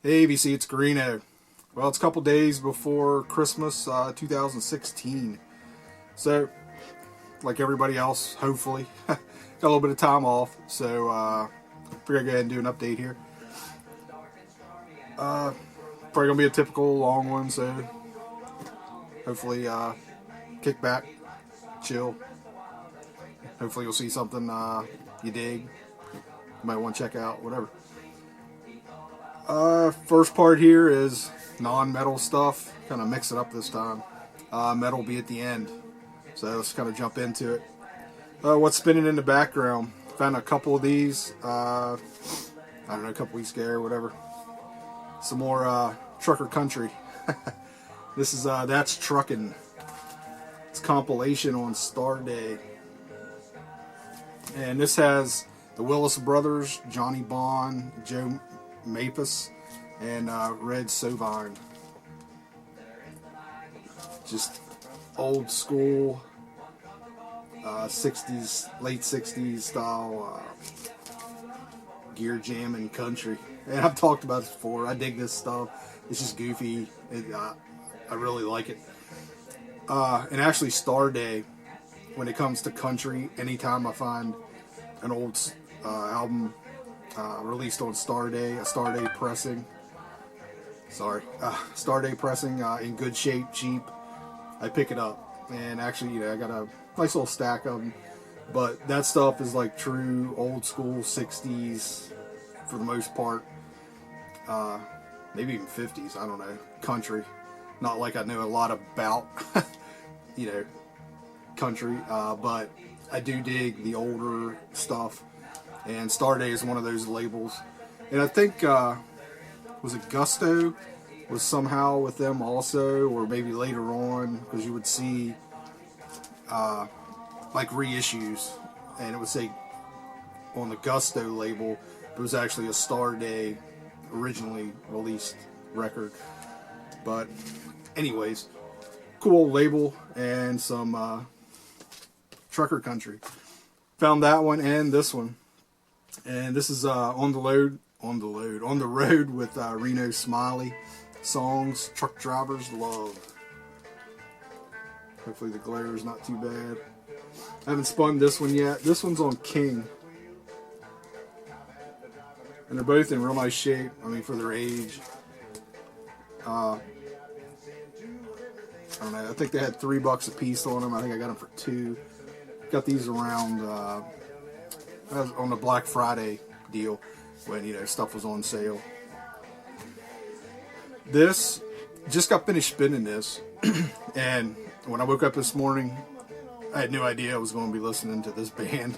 Hey, ABC, it's Greeno. Well, it's a couple days before Christmas 2016. So, like everybody else, hopefully, got a little bit of time off. So, figured I'd go ahead and do an update here. Probably going to be a typical long one, so hopefully, kick back, chill. Hopefully, you'll see something you dig. You might want to check out, whatever. First part here is non-metal stuff. Kind of mix it up this time. Metal will be at the end. So let's kind of jump into it. What's spinning in the background? Found a couple of these. I don't know, a couple weeks ago or whatever. Some more trucker country. This is That's Truckin'. It's compilation on Star Day. And this has the Willis Brothers, Johnny Bond, Joe Mapus, and Red Sovine. Just old school 60s, late 60s style gear jamming country. And I've talked about this before. I dig this stuff. It's just goofy. I really like it. And actually, Star Day, when it comes to country, anytime I find an old album released on Star Day, a Star Day pressing. Star Day pressing in good shape, cheap. I pick it up, and actually, I got a nice little stack of them. But that stuff is like true old school '60s for the most part. Maybe even '50s. I don't know. Country. Not like I know a lot about, country. But I do dig the older stuff. And Star Day is one of those labels. And I think, was it Gusto was somehow with them also, or maybe later on, because you would see like reissues, and it would say on the Gusto label, it was actually a Star Day originally released record. But anyways, cool label and some trucker country. Found that one and this one. And this is on the road with Reno Smiley. Songs truck drivers love. Hopefully the glare is not too bad. I haven't spun this one yet. This one's on King. And they're both in real nice shape. I mean, for their age. I don't know. I think they had $3 a piece on them. I think I got them for $2. Got these around on the Black Friday deal when stuff was on sale. This just got finished spinning this, and when I woke up this morning, I had no idea I was going to be listening to this band.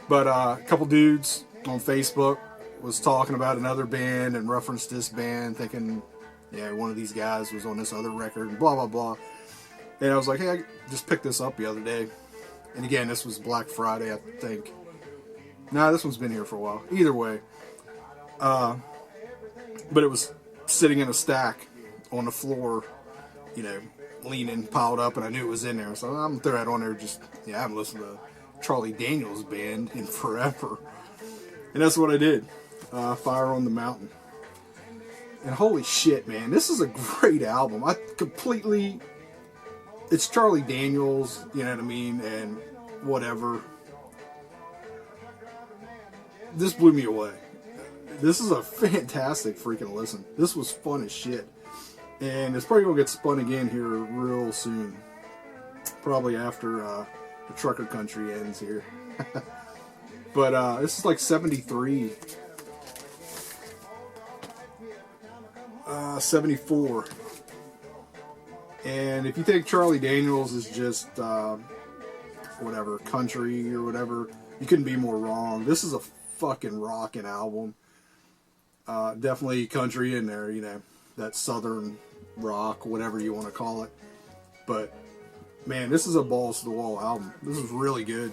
But a couple dudes on Facebook was talking about another band and referenced this band, thinking, one of these guys was on this other record, and blah blah blah. And I was like, hey, I just picked this up the other day. And again, this was Black Friday, I think. Nah, this one's been here for a while. Either way. But it was sitting in a stack on the floor, leaning, piled up, and I knew it was in there. So I'm going to throw that on there. I haven't listened to Charlie Daniels Band in forever. And that's what I did. Fire on the Mountain. And holy shit, man. This is a great album. It's Charlie Daniels, you know what I mean, and whatever. This blew me away. This is a fantastic freaking listen. This was fun as shit. And it's probably going to get spun again here real soon. Probably after the trucker country ends here. But this is like 73. 74. And if you think Charlie Daniels is just whatever, country or whatever, you couldn't be more wrong. This is a fucking rockin' album. Definitely country in there, that southern rock, whatever you want to call it. But man, this is a balls to the wall album. This is really good.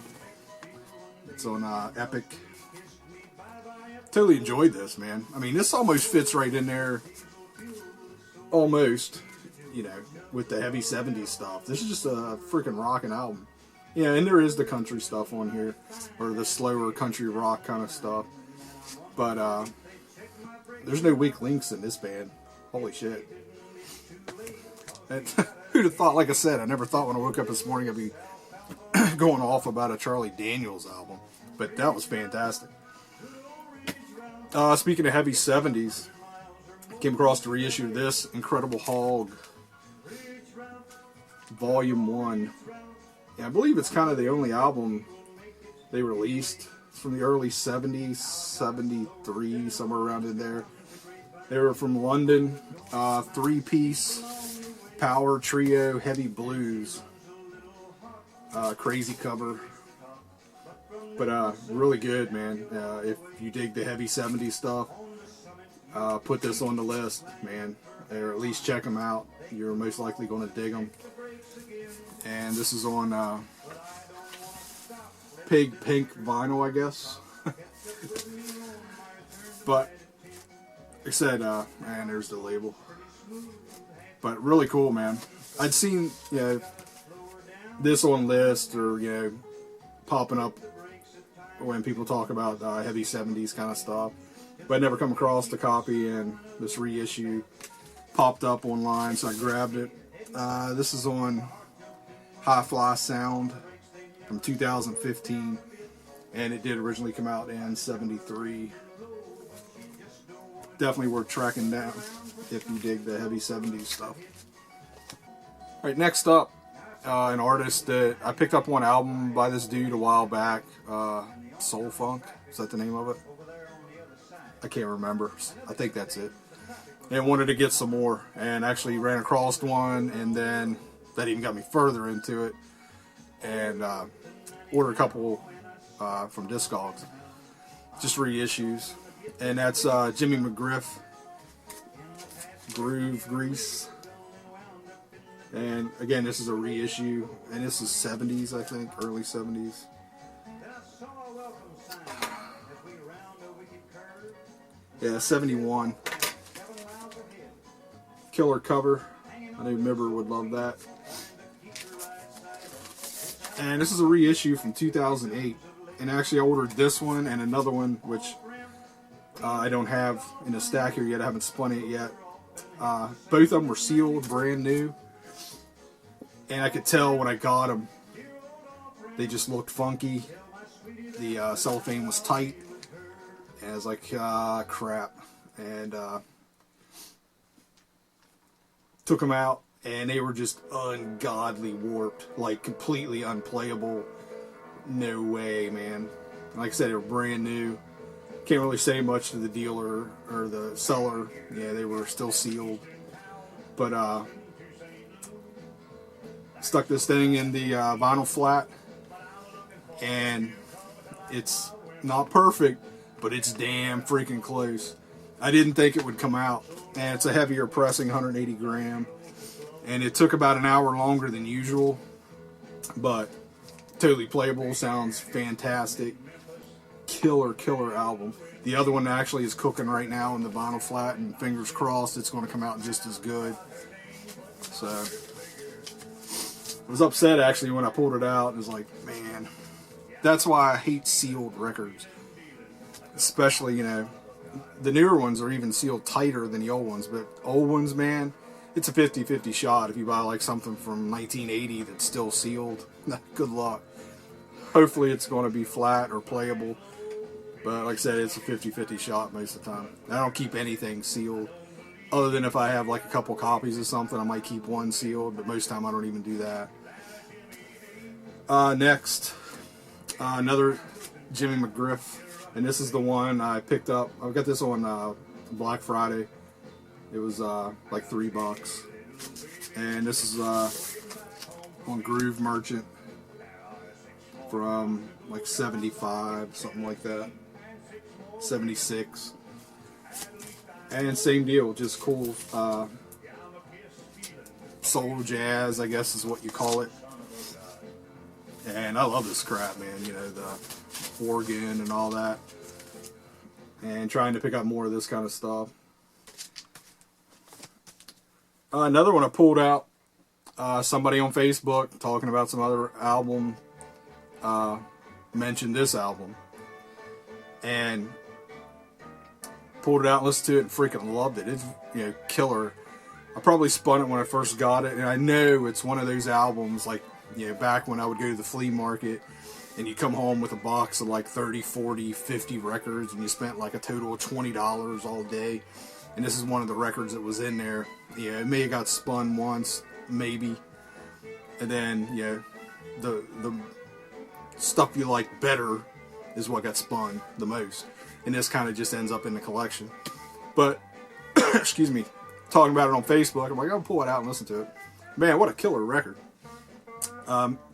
It's on Epic. Totally enjoyed this, man. I mean, this almost fits right in there. Almost, with the heavy 70s stuff. This is just a freaking rockin' album. Yeah, and there is the country stuff on here, or the slower country rock kind of stuff. But there's no weak links in this band. Holy shit. And who'd have thought, like I said, I never thought when I woke up this morning I'd be going off about a Charlie Daniels album. But that was fantastic. Speaking of heavy 70s, came across the reissue of this Incredible Hog Volume 1. Yeah, I believe it's kind of the only album they released. It's from the early 70s, 73, somewhere around in there. They were from London, 3-piece power trio heavy blues. Crazy cover. But really good, man. If you dig the heavy 70s stuff, put this on the list, man. Or at least check them out. You're most likely going to dig them. And this is on Pig Pink vinyl, I guess. But, like I said, man, there's the label. But really cool, man. I'd seen, this on list or, popping up when people talk about heavy 70s kind of stuff. But I never come across the copy, and this reissue popped up online, so I grabbed it. This is on Hi Fly Sound from 2015, and it did originally come out in 73. Definitely worth tracking down if you dig the heavy 70s stuff. Alright, next up, an artist that I picked up one album by this dude a while back, Soul Funk, is that the name of it? I can't remember, I think that's it. And wanted to get some more, and actually ran across one, and then that even got me further into it, and ordered a couple from Discogs, just reissues, and that's Jimmy McGriff, Groove Grease, and again this is a reissue, and this is 70s, I think, early 70s. Yeah, 71. Killer cover. I know Mibber would love that. And this is a reissue from 2008. And actually I ordered this one and another one, which I don't have in a stack here yet. I haven't spun it yet. Both of them were sealed, brand new. And I could tell when I got them, they just looked funky. The cellophane was tight. And I was like, crap. And took them out, and they were just ungodly warped, like completely unplayable. No way, man. Like I said, they were brand new. Can't really say much to the dealer or the seller. Yeah, they were still sealed. But stuck this thing in the vinyl flat, and it's not perfect, but it's damn freaking close. I didn't think it would come out, and it's a heavier pressing, 180 gram, and it took about an hour longer than usual, but totally playable, sounds fantastic, killer album. The other one actually is cooking right now in the vinyl flat, and fingers crossed it's going to come out just as good. So I was upset actually when I pulled it out. It was like, man, that's why I hate sealed records, especially, the newer ones are even sealed tighter than the old ones, but old ones, man, it's a 50-50 shot. If you buy like something from 1980 that's still sealed, good luck. Hopefully it's going to be flat or playable, but like I said, it's a 50-50 shot most of the time. I don't keep anything sealed, other than if I have like a couple copies of something, I might keep one sealed, but most of the time I don't even do that. Next, another Jimmy McGriff. And this is the one I picked up. I got this on Black Friday. It was like $3. And this is on Groove Merchant from like 75, something like that. 76. And same deal, just cool soul jazz, I guess is what you call it. And I love this crap, man. The organ and all that, and trying to pick up more of this kind of stuff. Another one I pulled out, somebody on Facebook talking about some other album mentioned this album, and pulled it out and listened to it and freaking loved it. It's, killer. I probably spun it when I first got it, and I know it's one of those albums, like, back when I would go to the flea market and you come home with a box of like 30, 40, 50 records, and you spent like a total of $20 all day. And this is one of the records that was in there. It may have got spun once, maybe. And then, the stuff you like better is what got spun the most. And this kind of just ends up in the collection. But, excuse me, talking about it on Facebook, I'm like, I'll pull it out and listen to it. Man, what a killer record.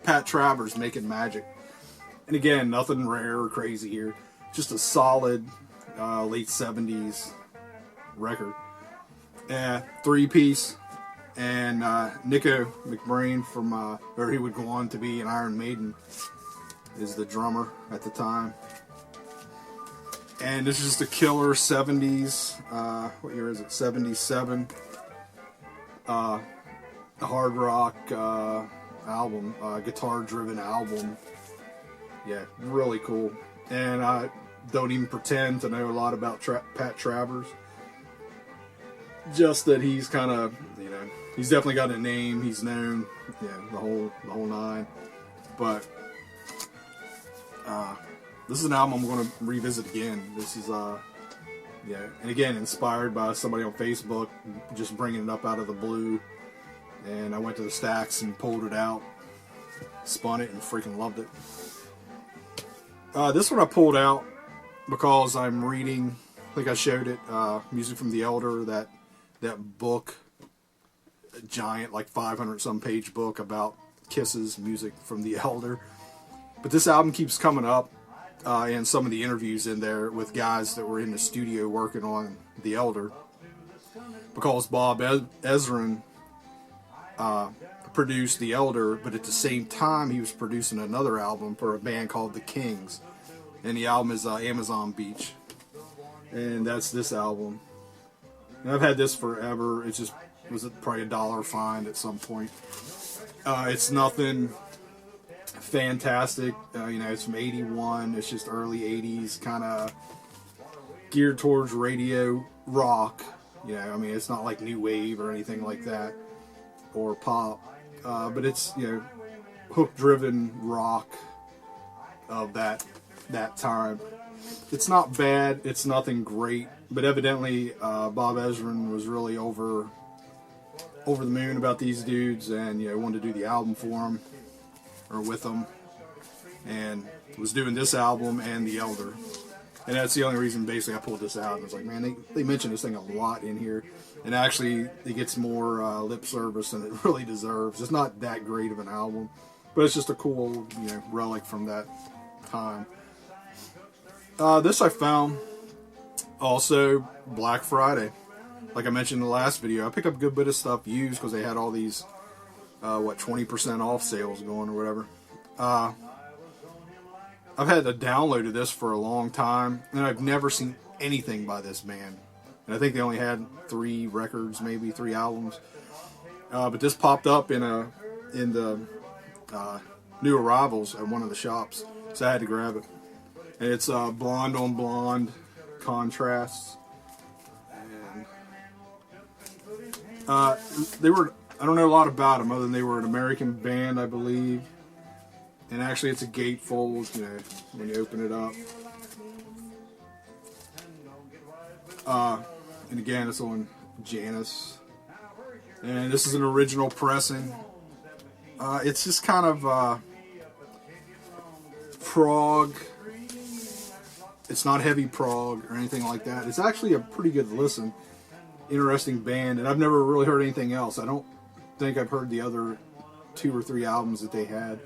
Pat Travers, Making Magic. And again, nothing rare or crazy here. Just a solid late 70s record. 3-piece. And Nico McBrain from, or he would go on to be in Iron Maiden, is the drummer at the time. And this is just a killer 70s, what year is it? 77. A hard rock album, guitar-driven album. Yeah, really cool. And I don't even pretend to know a lot about Pat Travers. Just that he's kind of, he's definitely got a name. He's known, the whole nine. But this is an album I'm going to revisit again. This is, and again, inspired by somebody on Facebook, just bringing it up out of the blue. And I went to the stacks and pulled it out, spun it, and freaking loved it. This one I pulled out because I'm reading, I think I showed it, Music from the Elder, that book, a giant, like 500-some page book about Kiss's Music from the Elder. But this album keeps coming up, and some of the interviews in there with guys that were in the studio working on the Elder, because Bob Ezrin produced the Elder, but at the same time he was producing another album for a band called the Kings, and the album is Amazon Beach, and that's this album. And I've had this forever. It just was probably $1 find at some point. It's nothing fantastic. It's from 81. It's just early 80s, kind of geared towards radio rock. It's not like new wave or anything like that, or pop. But it's, hook-driven rock of that time. It's not bad. It's nothing great. But evidently, Bob Ezrin was really over the moon about these dudes, and wanted to do the album for them, or with them, and was doing this album and the Elder. And that's the only reason basically I pulled this out. I was like, man, they mention this thing a lot in here, and actually it gets more lip service than it really deserves. It's not that great of an album, but it's just a cool relic from that time. This I found also Black Friday. Like I mentioned in the last video, I picked up a good bit of stuff used because they had all these 20% off sales going or whatever. I've had a download of this for a long time, and I've never seen anything by this band. And I think they only had 3 records, maybe 3 albums. But this popped up in the new arrivals at one of the shops, so I had to grab it. And it's blonde on blonde contrasts. And they were, I don't know a lot about them other than they were an American band, I believe. And actually it's a gatefold, when you open it up. And again, it's on Janus. And this is an original pressing. It's just kind of prog. It's not heavy prog or anything like that. It's actually a pretty good listen. Interesting band, and I've never really heard anything else. I don't think I've heard the other 2 or 3 albums that they had.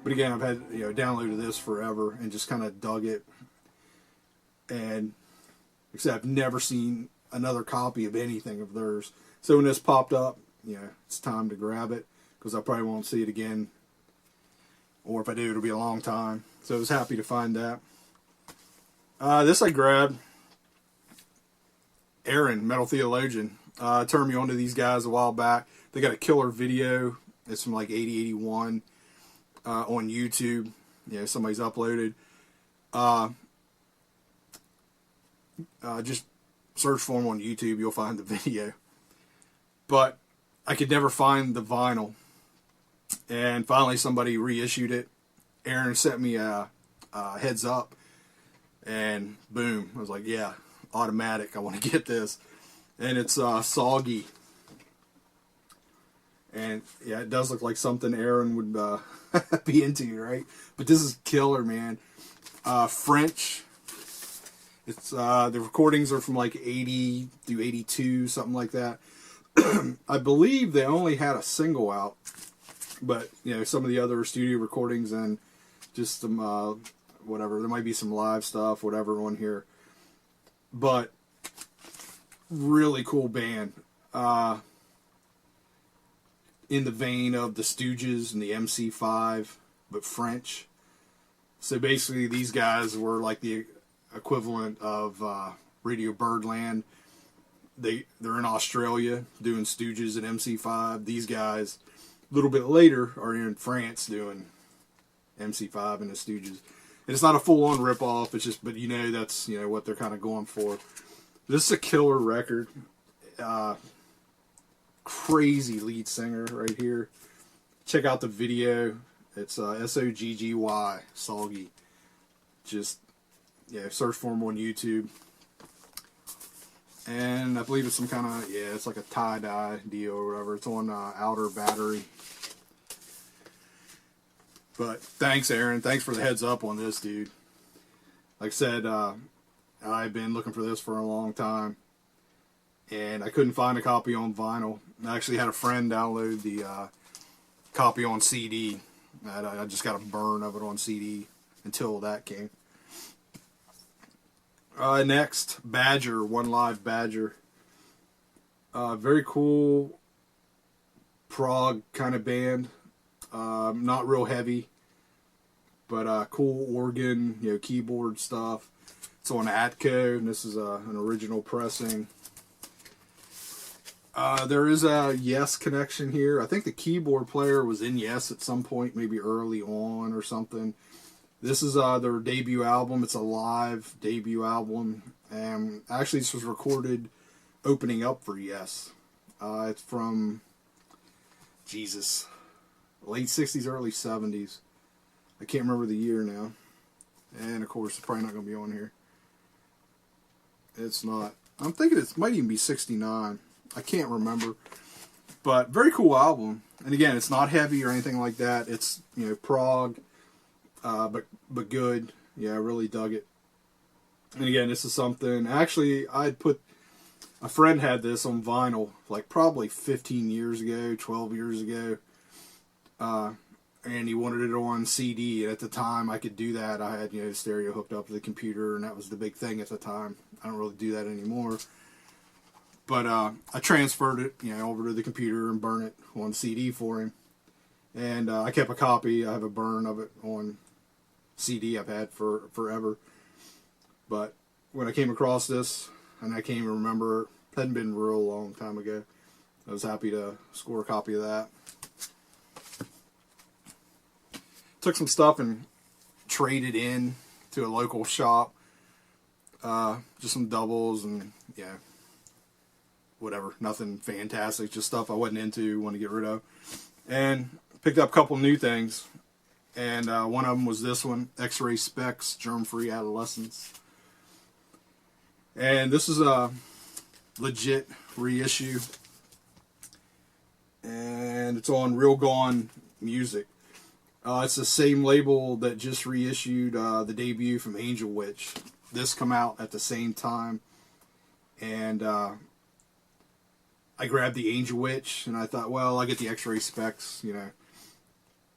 But again, I've had downloaded this forever and just kind of dug it. And except I've never seen another copy of anything of theirs. So when this popped up, it's time to grab it, because I probably won't see it again. Or if I do, it'll be a long time. So I was happy to find that. This I grabbed. Aaron, Metal Theologian, turned me on to these guys a while back. They got a killer video. It's from like 80, 81 on YouTube. Somebody's uploaded. Just search for them on YouTube, you'll find the video. But I could never find the vinyl. And finally somebody reissued it. Aaron sent me a heads up. And boom, I was like, yeah, automatic, I want to get this. And it's Soggy. And yeah, it does look like something Aaron would be into, right? But this is killer, man. French. It's the recordings are from like 80 through 82, something like that. I believe they only had a single out, but you know, some of the other studio recordings and just some whatever. There might be some live stuff, whatever, on here. But really cool band. In the vein of the Stooges and the MC5, but French. So basically, these guys were like the equivalent of Radio Birdland. They're in Australia doing Stooges and MC5. These guys, a little bit later, are in France doing MC5 and the Stooges. And it's not a full-on rip-off. It's just, but you know, that's, you know, what they're kind of going for. This is a killer record. Crazy lead singer right here. Check out the video. It's Soggy, Soggy. Just, yeah, search for him on YouTube. And I believe it's some kind of, yeah, it's like a tie-dye deal or whatever. It's on Outer Battery. But thanks, Aaron. Thanks for the heads up on this, dude. Like I said, I've been looking for this for a long time. And I couldn't find a copy on vinyl. I actually had a friend download the copy on CD. I just got a burn of it on CD until that came. Next, Badger, One Live Badger. Very cool prog kind of band. Not real heavy, but cool organ, you know, keyboard stuff. It's on Atco, and this is an original pressing. There is a Yes connection here. I think the keyboard player was in Yes at some point, maybe early on or something. This is their debut album. It's a live debut album. And actually, this was recorded opening up for Yes. It's from, Jesus, late 60s, early 70s. I can't remember the year now. And, of course, it's probably not going to be on here. It's not. I'm thinking it might even be 69. I can't remember, but very cool album. And again, it's not heavy or anything like that. It's, you know, prog, but good. Yeah, I really dug it. And again, this is something. Actually, I'd put a friend had this on vinyl like probably 15 years ago, 12 years ago, and he wanted it on CD. And at the time, I could do that. I had, you know, the stereo hooked up to the computer, and that was the big thing at the time. I don't really do that anymore. But I transferred it, you know, over to the computer and burn it on CD for him. And I kept a copy. I have a burn of it on CD I've had for forever. But when I came across this, and I can't even remember, it hadn't been a real long time ago, I was happy to score a copy of that. Took some stuff and traded in to a local shop. Just some doubles and, yeah, whatever, nothing fantastic, just stuff I wasn't into, want to get rid of. And picked up a couple new things. And one of them was this one, X-Ray Specs, Germ-Free Adolescence. And this is a legit reissue. And it's on Real Gone Music. It's the same label that just reissued the debut from Angel Witch. This come out at the same time. And I grabbed the Angel Witch, and I thought, well, I'll get the X-Ray Specs, you know,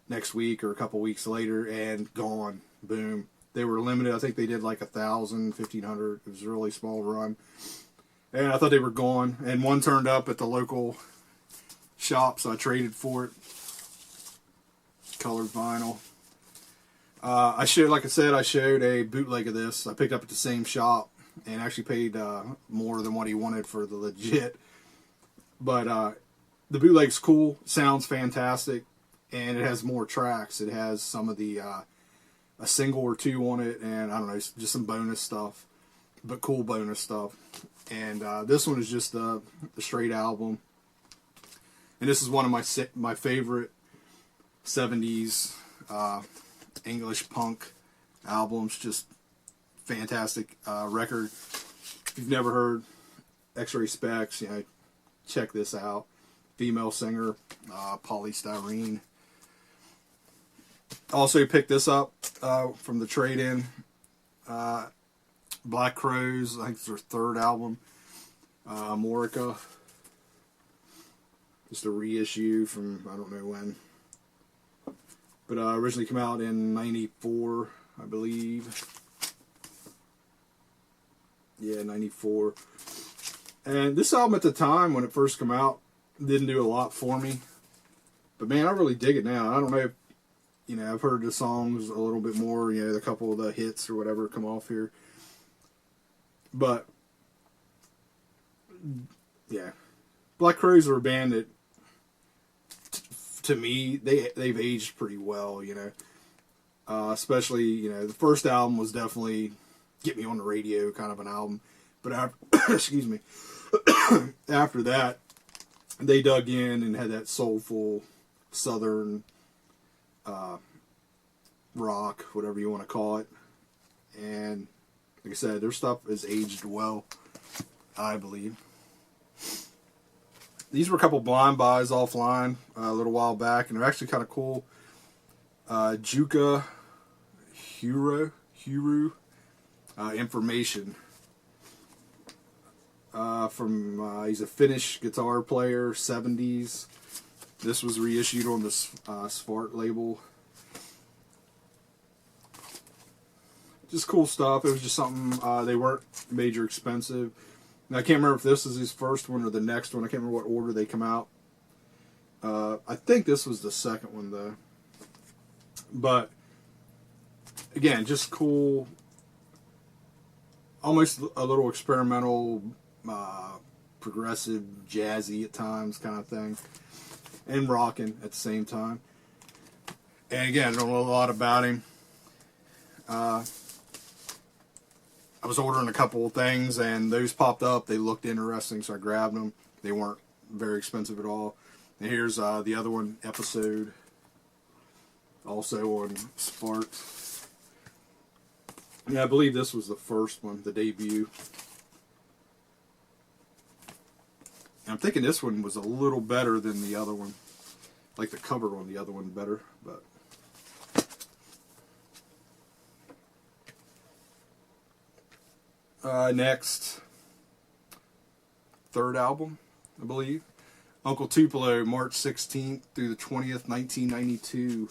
next week or a couple weeks later, and gone. Boom. They were limited. I think they did like 1,000, 1,500. It was a really small run. And I thought they were gone. And one turned up at the local shop, so I traded for it. Colored vinyl. I showed, like I said, I showed a bootleg of this. I picked up at the same shop and actually paid more than what he wanted for the legit. But the bootleg's cool, sounds fantastic, and it has more tracks. It has some of the a single or two on it, and I don't know, just some bonus stuff. but cool bonus stuff. And this one is just a straight album. And this is one of my favorite 70s English punk albums. Just fantastic record. If you've never heard X-Ray Spex, check this out. Female singer, Polystyrene. Also picked this up from the trade-in. Black Crowes, I think it's their third album. Morica. Just a reissue from I don't know when. But originally came out in '94, I believe. Yeah, '94. And this album at the time, when it first came out, didn't do a lot for me. But man, I really dig it now. I don't know if, I've heard the songs a little bit more, a couple of the hits or whatever come off here. But, yeah. Black Crowes are a band that, to me, they've aged pretty well, especially, the first album was definitely get me on the radio kind of an album. But after, excuse me, after that, they dug in and had that soulful southern rock, whatever you want to call it. And like I said, their stuff has aged well, I believe. These were a couple blind buys offline a little while back, and they're actually kind of cool. Juka Huru Information. He's a Finnish guitar player, 70s. This was reissued on the Svart label. Just cool stuff. It was just something, they weren't major expensive. Now, I can't remember if this is his first one or the next one. I can't remember what order they come out. I think this was the second one, though. But, again, just cool. Almost a little experimental, progressive, jazzy at times kind of thing. And rocking at the same time. And, again, I don't know a lot about him. I was ordering a couple of things, and those popped up. They looked interesting, so I grabbed them. They weren't very expensive at all. And here's the other one, Episode, also on Svart. Yeah, I believe this was the first one, the debut. And I'm thinking this one was a little better than the other one. Like the cover on the other one better, but... next, third album, I believe. Uncle Tupelo, March 16th through the 20th, 1992.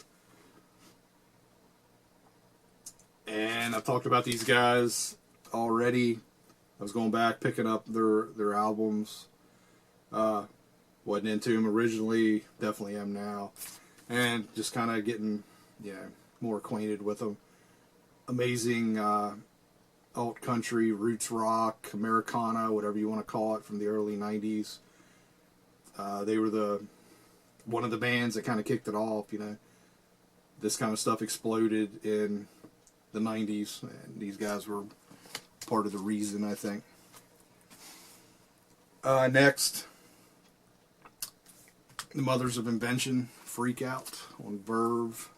And I've talked about these guys already. I was going back, picking up their albums. Wasn't into them originally, definitely am now. And just kind of getting, more acquainted with them. Amazing, alt country, roots rock, Americana, whatever you want to call it, from the early 90s. They were one of the bands that kind of kicked it off, This kind of stuff exploded in the 90s, and these guys were part of the reason, I think. Next, The Mothers of Invention, Freak Out on Verve,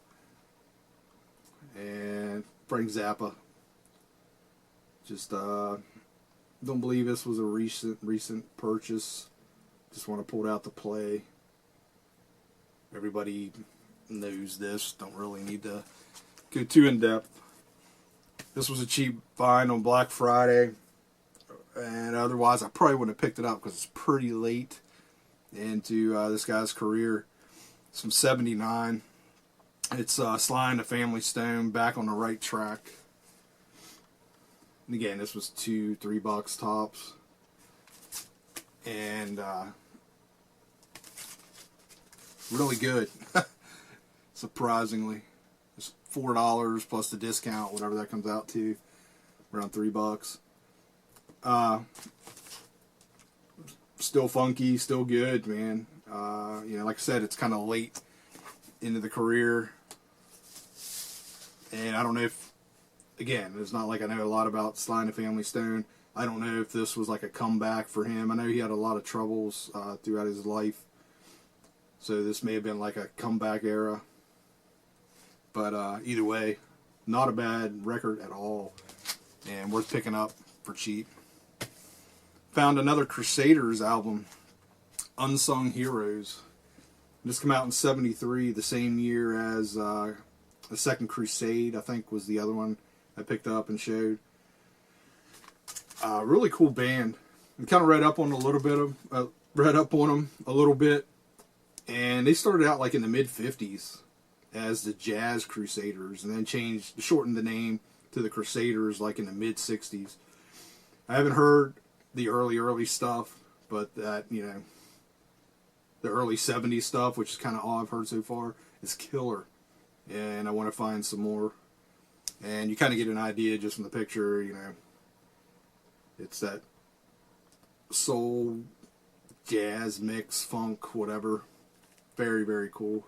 and Frank Zappa. Just don't believe this was a recent purchase. Just want to pull it out to play. Everybody knows this. Don't really need to go too in depth. This was a cheap find on Black Friday, and otherwise I probably wouldn't have picked it up because it's pretty late into this guy's career. It's from '79. It's Sly and the Family Stone, Back on the Right Track. And again, this was $2-3 tops. And really good. Surprisingly. It's $4 plus the discount, whatever that comes out to. Around $3. Still funky, still good, man. Like I said, it's kind of late into the career. And I don't know if again, it's not like I know a lot about Sly and the Family Stone. I don't know if this was like a comeback for him. I know he had a lot of troubles throughout his life, so this may have been like a comeback era. But either way, not a bad record at all, and worth picking up for cheap. Found another Crusaders album, Unsung Heroes. This came out in '73, the same year as The Second Crusade, I think was the other one I picked up and showed. Really cool band. I kind of read up on them a little bit, and they started out like in the mid '50s as the Jazz Crusaders, and then shortened the name to the Crusaders like in the mid '60s. I haven't heard the early stuff, but that, you know, the early '70s stuff, which is kind of all I've heard so far, is killer, and I want to find some more. And you kind of get an idea just from the picture, you know. It's that soul, jazz mix, funk, whatever. Very, very cool.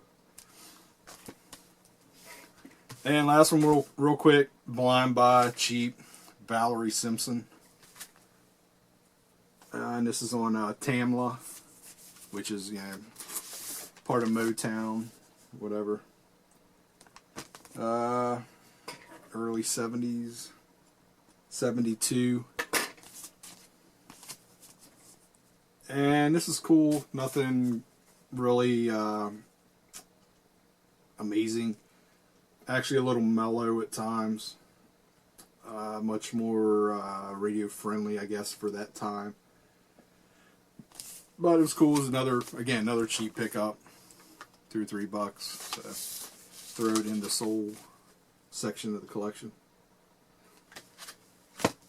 And last one, real quick, Blind by Cheap, Valerie Simpson. And this is on Tamla, which is, you know, part of Motown, whatever. Early '70s, '72. And this is cool. Nothing really amazing. Actually a little mellow at times. Much more radio friendly, I guess, for that time. But it was cool. It was another cheap pickup. $2 or $3. So throw it in the soul section of the collection.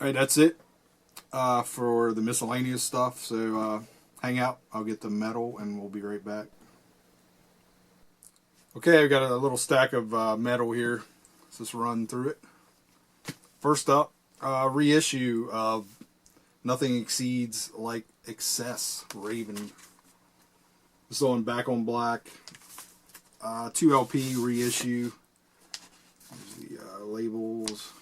Alright, that's it for the miscellaneous stuff. So hang out. I'll get the metal and we'll be right back. Okay, I've got a little stack of metal here. Let's just run through it. First up, reissue of Nothing Exceeds Like Excess, Raven. This is on Back on Black. 2 LP reissue. There's the labels.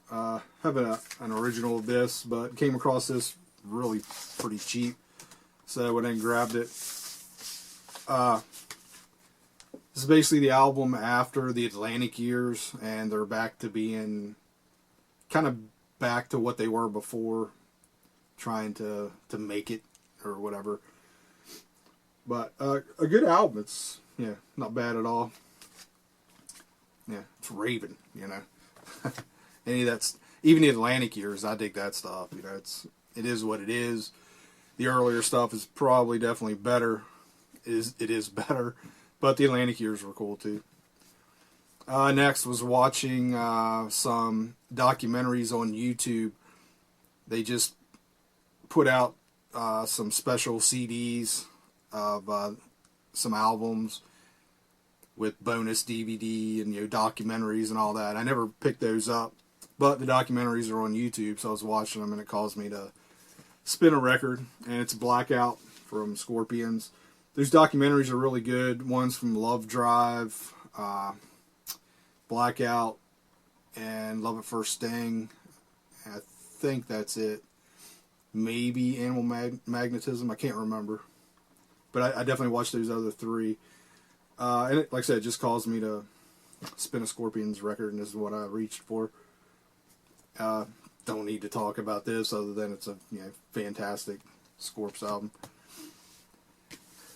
Have an original of this, but came across this really pretty cheap, so I went and grabbed it. This is basically the album after the Atlantic years, and they're back to being kind of back to what they were before, trying to make it or whatever. But a good album. It's, yeah, not bad at all. Yeah, it's Raven, you know. Even the Atlantic years, I dig that stuff. You know, it is what it is. The earlier stuff is probably definitely better. It is better, but the Atlantic years were cool too. Next was watching some documentaries on YouTube. They just put out some special CDs of some albums with bonus DVD and, you know, documentaries and all that. I never picked those up, but the documentaries are on YouTube, so I was watching them and it caused me to spin a record, and it's Blackout from Scorpions. Those documentaries are really good. One's from Love Drive, Blackout, and Love at First Sting. I think that's it. Maybe Animal Magnetism. I can't remember. But I definitely watched those other 3. And it, like I said, it just caused me to spin a Scorpions record, and this is what I reached for. Don't need to talk about this other than it's a, you know, fantastic Scorps album.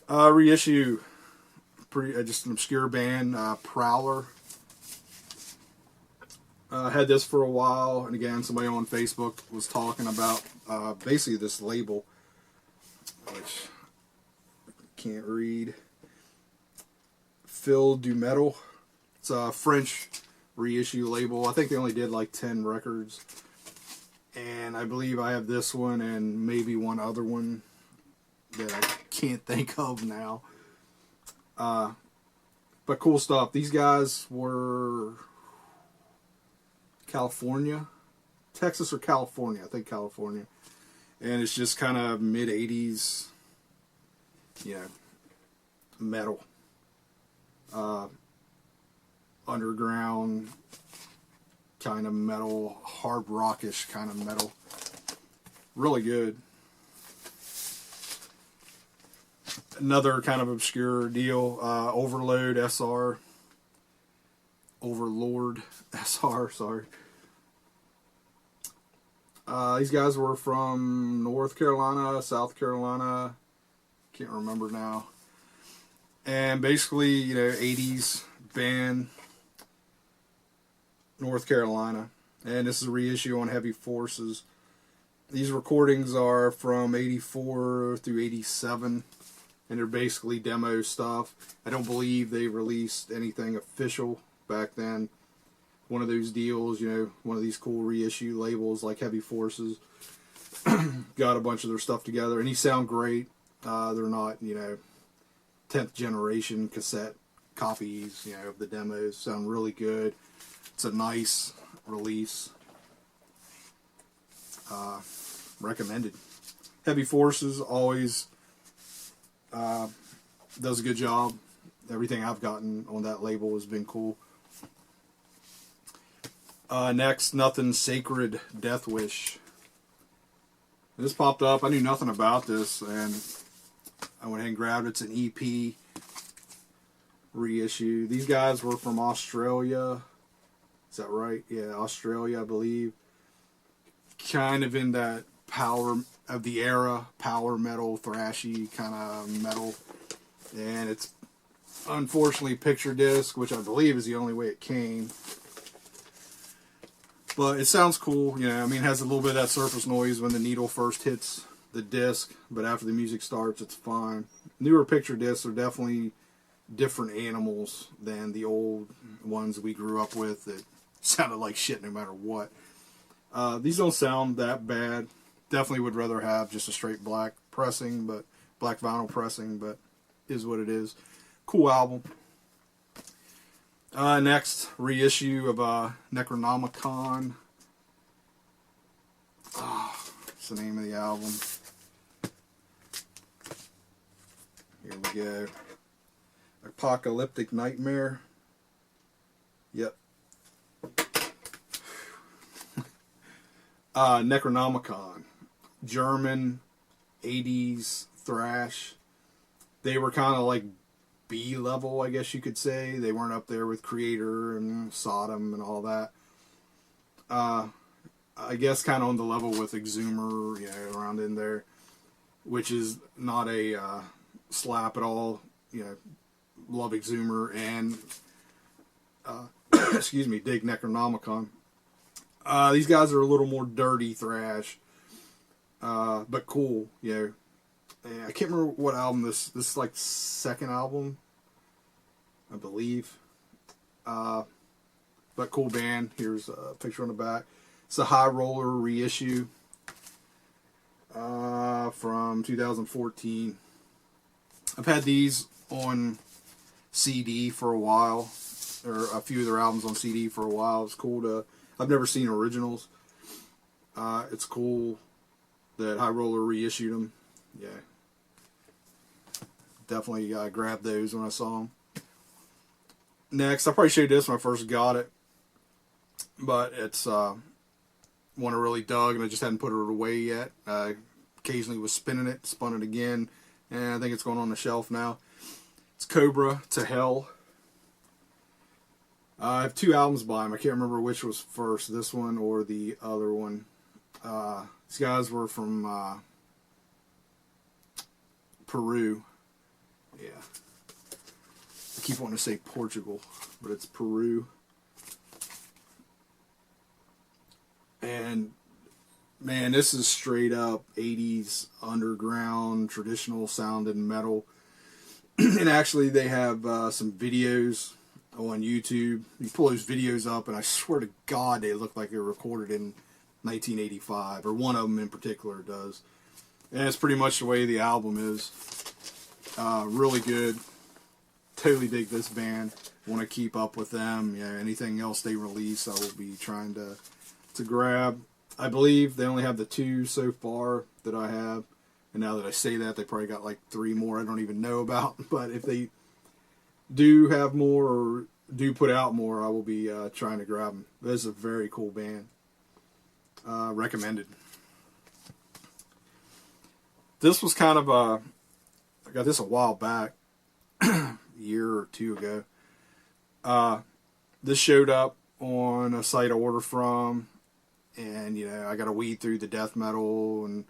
Reissue, just an obscure band, Prowler. Had this for a while, and again, somebody on Facebook was talking about basically this label, which I can't read. Phil du Metal. It's a French reissue label. I think they only did like 10 records. And I believe I have this one and maybe one other one that I can't think of now. But cool stuff. These guys were California, Texas or California. I think California. And it's just kind of mid-80s, you know, metal. Underground, kind of metal, hard rockish kind of metal. Really good. Another kind of obscure deal, Overload SR. Overlord SR, sorry. These guys were from North Carolina, South Carolina, can't remember now. And basically, you know, 80s band, North Carolina. And this is a reissue on Heavy Forces. These recordings are from 84 through 87. And they're basically demo stuff. I don't believe they released anything official back then. One of those deals, you know, one of these cool reissue labels like Heavy Forces. Got a bunch of their stuff together. And these sound great. They're not, you know, 10th generation cassette copies, you know, of the demos. Sound really good. It's a nice release. Recommended. Heavy Forces always does a good job. Everything I've gotten on that label has been cool. Next, Nothing Sacred, Death Wish. This popped up. I knew nothing about this, and I went ahead and grabbed it. It's an EP reissue. These guys were from Australia. Is that right? Yeah, Australia, I believe. Kind of in that power of the era, power metal, thrashy kind of metal. And it's unfortunately picture disc, which I believe is the only way it came. But it sounds cool, you know. I mean, it has a little bit of that surface noise when the needle first hits the disc, but after the music starts, it's fine. Newer picture discs are definitely different animals than the old ones we grew up with that sounded like shit no matter what. These don't sound that bad. Definitely would rather have just a straight black pressing, but black vinyl pressing, but is what it is. Cool album. Next, reissue of Necronomicon. What's the name of the album? Here we go. Apocalyptic Nightmare. Yep. Necronomicon. German 80s thrash. They were kind of like B level, I guess you could say. They weren't up there with Creator and Sodom and all that. I guess kind of on the level with Exhumer, you know, around in there, which is not a slap at all. You know, love Exhumer and excuse me, dig Necronomicon. These guys are a little more dirty thrash, but cool, you know. And I can't remember what album this is, like second album, I believe. But cool band. Here's a picture on the back. It's a High Roller reissue from 2014. I've had these on CD for a while, or a few of their albums on CD for a while. It's cool to. I've never seen originals. It's cool that High Roller reissued them. Yeah. Definitely grabbed those when I saw them. Next, I probably showed this when I first got it, but it's one I really dug, and I just hadn't put it away yet. Occasionally was spinning it, spun it again, and I think it's going on the shelf now. It's Cobra to Hell. I have two albums by him. I can't remember which was first, this one or the other one. These guys were from Peru. Yeah. I keep wanting to say Portugal, but it's Peru. And man, this is straight up 80s underground, traditional sounding metal. And actually they have some videos on YouTube. You pull those videos up and I swear to God they look like they were recorded in 1985, or one of them in particular does. And it's pretty much the way the album is. Really good. Totally dig this band. Want to keep up with them. Yeah, anything else they release, I will be trying to grab. I believe they only have the two so far that I have. And now that I say that, they probably got like 3 more I don't even know about. But if they do have more, or do put out more, I will be trying to grab them. This is a very cool band. Recommended. This was kind of I got this a while back, a year or two ago. This showed up on a site I ordered from, and I got to weed through the death metal and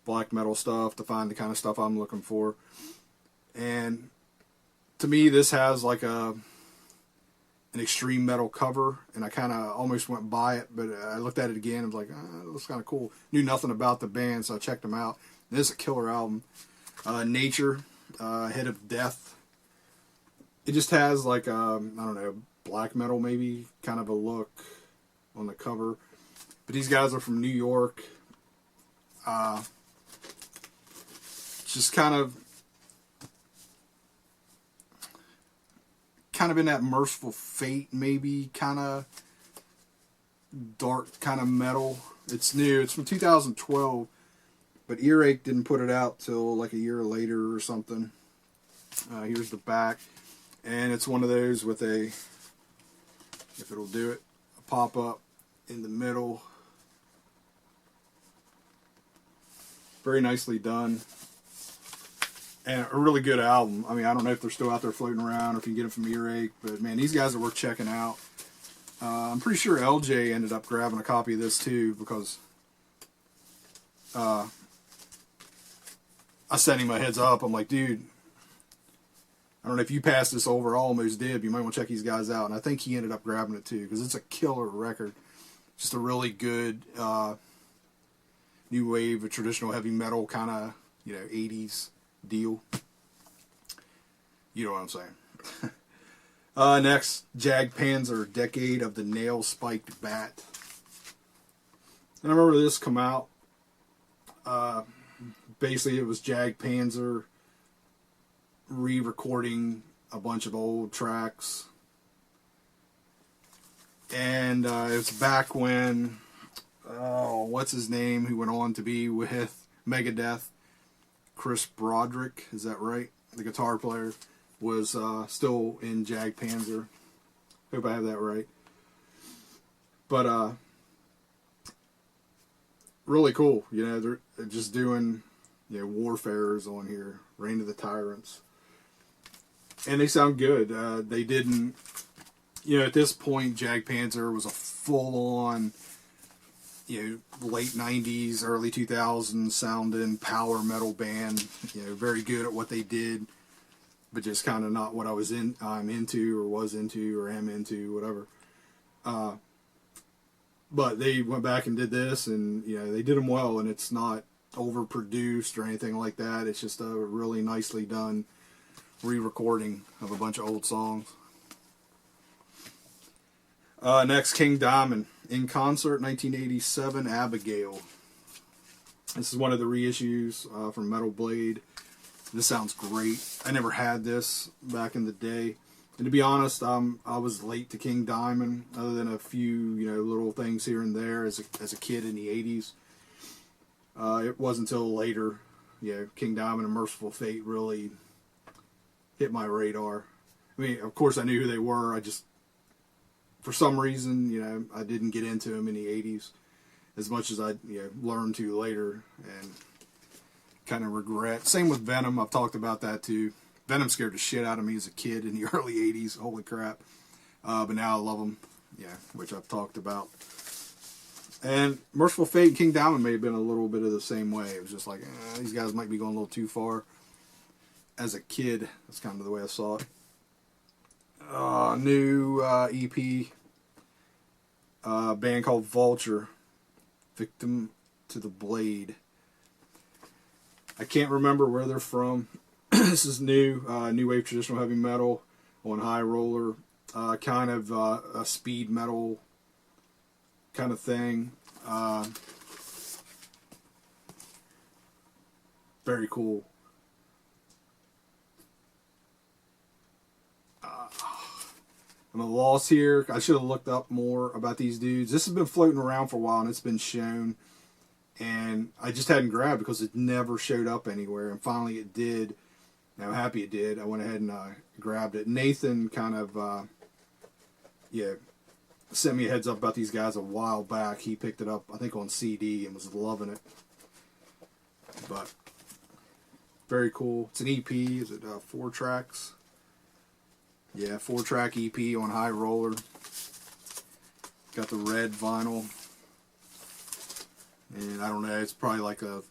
black metal stuff to find the kind of stuff I'm looking for. And to me, this has like an extreme metal cover, and I kind of almost went by it, but I looked at it again and was like, it looks kind of cool. Knew nothing about the band, so I checked them out. And this is a killer album. Nature, Head of Death. It just has like, I don't know, black metal maybe kind of a look on the cover. But these guys are from New York. Just kind of in that Merciful Fate maybe kind of dark kind of metal. It's new. It's from 2012, but Earache didn't put it out till like a year later or something. Here's the back, and it's one of those with a, if it'll do it, a pop-up in the middle. Very nicely done. And a really good album. I mean, I don't know if they're still out there floating around or if you can get them from Earache, but man, these guys are worth checking out. I'm pretty sure LJ ended up grabbing a copy of this too, because I sent him a heads up. I'm like, dude, I don't know if you passed this over. I almost did. But you might want to check these guys out. And I think he ended up grabbing it too, because it's a killer record. Just a really good new wave of traditional heavy metal kind of, 80s deal. You know what I'm saying. Next, Jagdpanzer, Decade of the Nail Spiked Bat. And I remember this come out. Basically, it was Jagdpanzer re-recording a bunch of old tracks. And it was back when, what's his name, who went on to be with Megadeth, Chris Broderick, is that right? The guitar player was still in Jagdpanzer. Hope I have that right. But really cool. They're just doing Warfarers on here, Reign of the Tyrants, and they sound good. They didn't, at this point, Jagdpanzer was a full-on, late 90s, early 2000s sounding power metal band. Very good at what they did, but just kind of not what I'm into or was into or am into, whatever. But they went back and did this, and they did them well, and it's not overproduced or anything like that. It's just a really nicely done re-recording of a bunch of old songs. Next, King Diamond, In Concert, 1987, Abigail. This is one of the reissues from Metal Blade. This sounds great. I never had this back in the day. And to be honest, I was late to King Diamond, other than a few little things here and there as a kid in the 80s. It wasn't until later, King Diamond and Merciful Fate really hit my radar. I mean, of course I knew who they were. I just, for some reason, I didn't get into them in the 80s as much as I learned to later, and kind of regret. Same with Venom. I've talked about that too. Venom scared the shit out of me as a kid in the early 80s. Holy crap. But now I love them, which I've talked about. And Merciful Fate and King Diamond may have been a little bit of the same way. It was just like, these guys might be going a little too far. As a kid, that's kind of the way I saw it. New EP, band called Vulture, Victim to the Blade. I can't remember where they're from. This is new wave traditional heavy metal on High Roller, kind of a speed metal kind of thing. Very cool. I'm a loss here. I should have looked up more about these dudes. This has been floating around for a while, and it's been shown. And I just hadn't grabbed because it never showed up anywhere. And finally it did. And I'm happy it did. I went ahead and grabbed it. Nathan kind of yeah, sent me a heads up about these guys a while back. He picked it up, I think, on CD and was loving it. But very cool. It's an EP. Is it 4 tracks? Yeah, 4-track EP on High Roller. Got the red vinyl. And I don't know, it's probably like a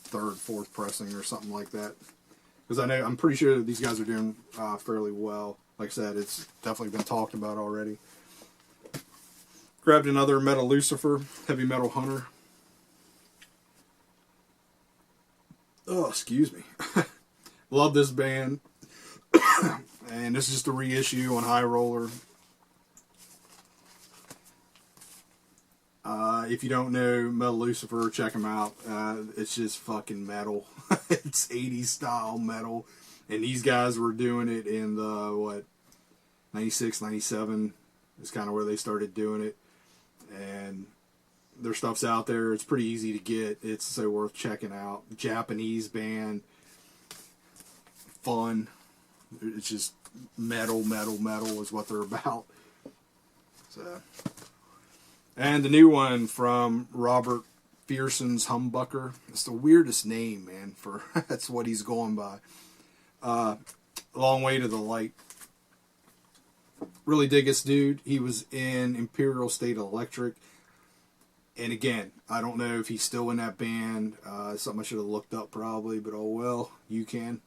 3rd, 4th pressing or something like that. Because I'm pretty sure that these guys are doing fairly well. Like I said, it's definitely been talked about already. Grabbed another Metal Lucifer, Heavy Metal Hunter. Oh, excuse me. Love this band. And this is just a reissue on High Roller. If you don't know Metal Lucifer, check them out. It's just fucking metal. It's 80s style metal. And these guys were doing it in the, 96, 97 is kind of where they started doing it. And their stuff's out there. It's pretty easy to get. It's so worth checking out. Japanese band. Fun. It's just metal is what they're about. So, and the new one from Robert Fearson's Humbucker. It's the weirdest name, man. For that's what he's going by. Long Way to the Light. Really dig this dude. He was in Imperial State Electric. And again, I don't know if he's still in that band. Something I should have looked up probably, but oh well, you can.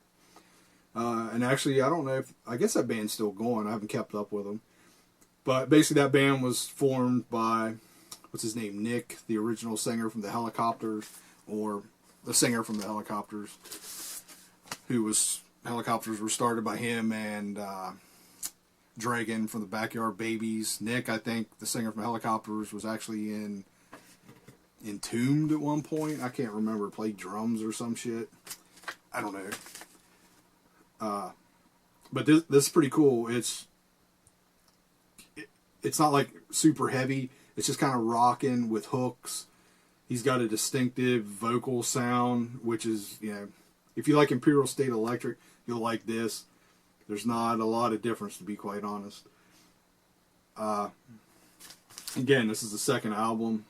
And actually, I don't know if, I guess that band's still going. I haven't kept up with them. But basically that band was formed by, what's his name, Nick, the original singer from the Helicopters, or the singer from the Helicopters, Helicopters were started by him and Dragon from the Backyard Babies. Nick, I think, the singer from Helicopters, was actually in Entombed at one point. I can't remember, played drums or some shit. I don't know. But this is pretty cool. It's not like super heavy. It's just kind of rocking with hooks. He's got a distinctive vocal sound, which is, if you like Imperial State Electric, you'll like this. There's not a lot of difference, to be quite honest. Again, this is the 2nd album.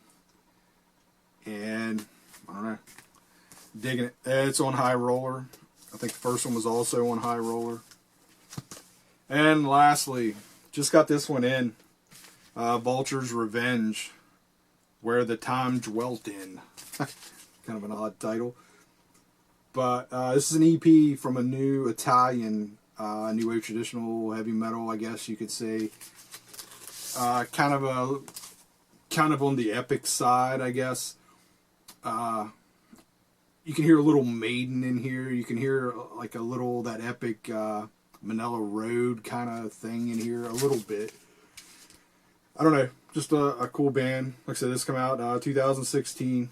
And, I don't know, digging it. It's on High Roller. I think the first one was also on High Roller. And lastly, just got this one in. Vulture's Revenge, Where the Time Dwelt In. Kind of an odd title. But this is an EP from a new Italian, new wave traditional heavy metal, I guess you could say. Kind of on the epic side, I guess. You can hear a little Maiden in here. You can hear like a little that epic Manila Road kind of thing in here a little bit. I don't know, just a cool band. Like I said, this came out 2016,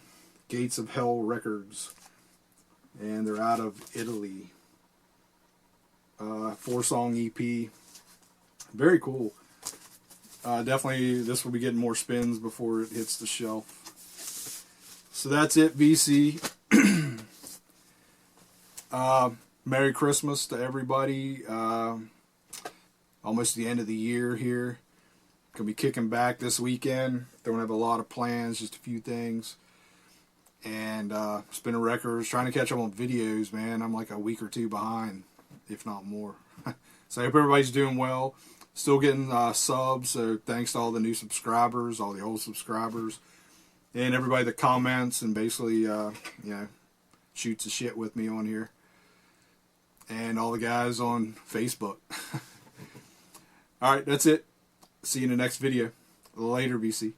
Gates of Hell Records, and they're out of Italy. 4-song EP, very cool. Definitely, this will be getting more spins before it hits the shelf. So that's it, VC. Merry Christmas to everybody. Almost the end of the year here. Gonna be kicking back this weekend. Don't have a lot of plans, just a few things. And spinning records, trying to catch up on videos, man. I'm like a week or 2 behind, if not more. So I hope everybody's doing well. Still getting subs, so thanks to all the new subscribers, all the old subscribers, and everybody that comments and basically, shoots the shit with me on here. And all the guys on Facebook. Alright, that's it. See you in the next video. Later, BC.